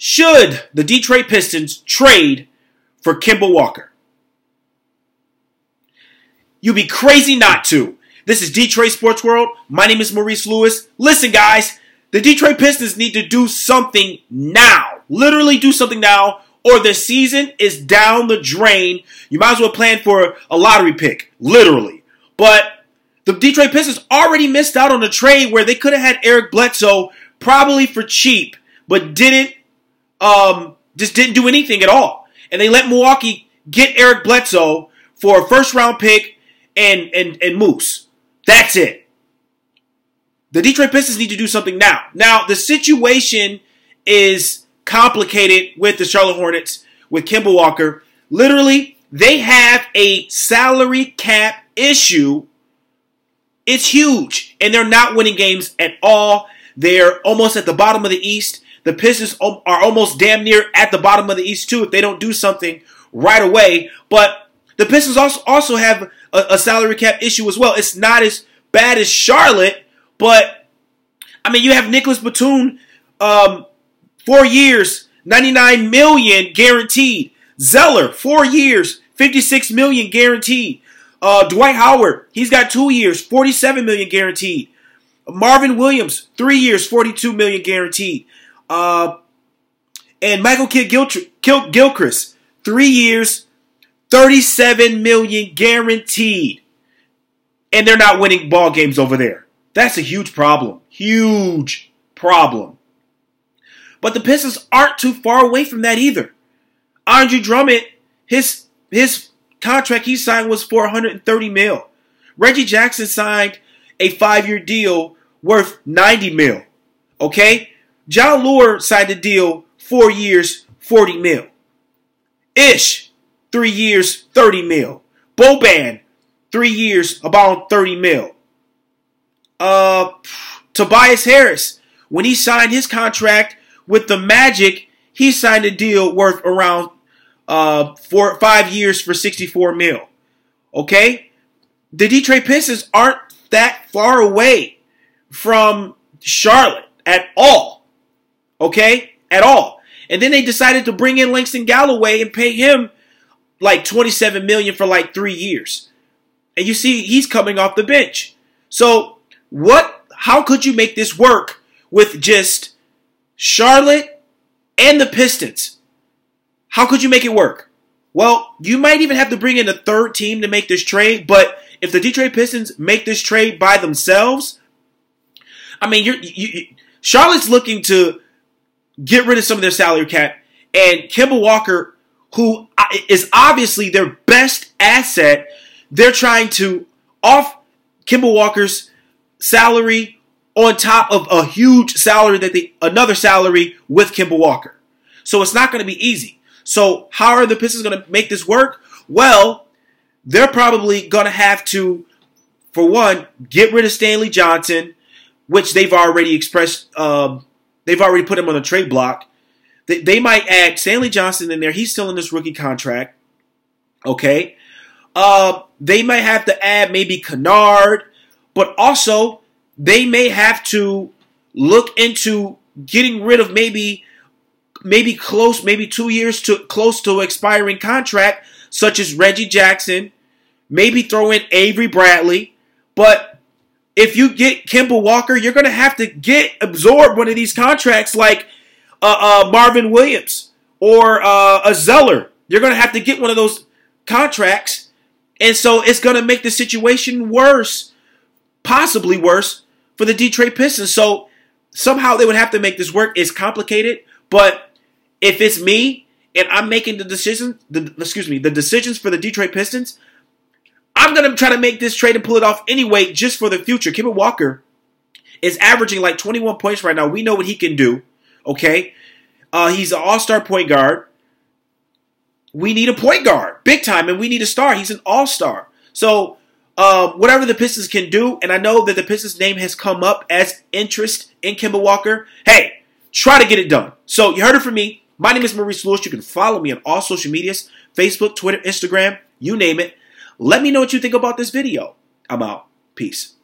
Should the Detroit Pistons trade for Kemba Walker? You'd be crazy not to. This is Detroit Sports World. My name is Maurice Lewis. Listen, guys, the Detroit Pistons need to do something now. Literally do something now, or the season is down the drain. You might as well plan for a lottery pick, literally. But the Detroit Pistons already missed out on a trade where they could have had Eric Bledsoe probably for cheap, but didn't do anything at all. And they let Milwaukee get Eric Bledsoe for a first-round pick and Moose. That's it. The Detroit Pistons need to do something now. Now, the situation is complicated with the Charlotte Hornets, with Kemba Walker. Literally, they have a salary cap issue. It's huge, and they're not winning games at all. They're almost at the bottom of the East. The Pistons are almost damn near at the bottom of the East, too, if they don't do something right away. But the Pistons also have a salary cap issue as well. It's not as bad as Charlotte, but, I mean, you have Nicholas Batum, 4 years, $99 million guaranteed. Zeller, 4 years, $56 million guaranteed. Dwight Howard, he's got 2 years, $47 million guaranteed. Marvin Williams, 3 years, $42 million guaranteed. And Michael Kidd-Gilchrist, 3 years, $37 million guaranteed. And they're not winning ball games over there. That's a huge problem. Huge problem. But the Pistons aren't too far away from that either. Andre Drummond, his contract he signed was for $130 million. Reggie Jackson signed a 5-year deal worth $90 million. Okay? John Lure signed a deal 4 years, $40 million. Ish, 3 years, $30 million. Boban, 3 years, about $30 million. Tobias Harris, when he signed his contract with the Magic, he signed a deal worth around 5 years for $64 million. Okay? The Detroit Pistons aren't that far away from Charlotte at all. Okay? At all. And then they decided to bring in Langston Galloway and pay him like $27 million for like 3 years. And you see, he's coming off the bench. So, how could you make this work with just Charlotte and the Pistons? How could you make it work? Well, you might even have to bring in a third team to make this trade, but if the Detroit Pistons make this trade by themselves, I mean, Charlotte's looking to get rid of some of their salary cap, and Kemba Walker, who is obviously their best asset, they're trying to off Kemba Walker's salary on top of a huge salary another salary with Kemba Walker. So it's not going to be easy. So how are the Pistons going to make this work? Well, they're probably going to have to, for one, get rid of Stanley Johnson, which they've already expressed. They've already put him on the trade block. They might add Stanley Johnson in there. He's still in this rookie contract. Okay. They might have to add maybe Kennard, but also they may have to look into getting rid of maybe 2 years to close to expiring contract, such as Reggie Jackson. Maybe throw in Avery Bradley. But if you get Kemba Walker, you're going to have to absorb one of these contracts like Marvin Williams or a Zeller. You're going to have to get one of those contracts. And so it's going to make the situation worse, possibly worse, for the Detroit Pistons. So somehow they would have to make this work. It's complicated, but if it's me and I'm making the decisions for the Detroit Pistons, I'm going to try to make this trade and pull it off anyway, just for the future. Kemba Walker is averaging like 21 points right now. We know what he can do. Okay, he's an all-star point guard. We need a point guard, big time, and we need a star. He's an all-star. So whatever the Pistons can do, and I know that the Pistons' name has come up as interest in Kemba Walker, hey, try to get it done. So you heard it from me. My name is Maurice Lewis. You can follow me on all social medias, Facebook, Twitter, Instagram, you name it. Let me know what you think about this video. I'm out. Peace.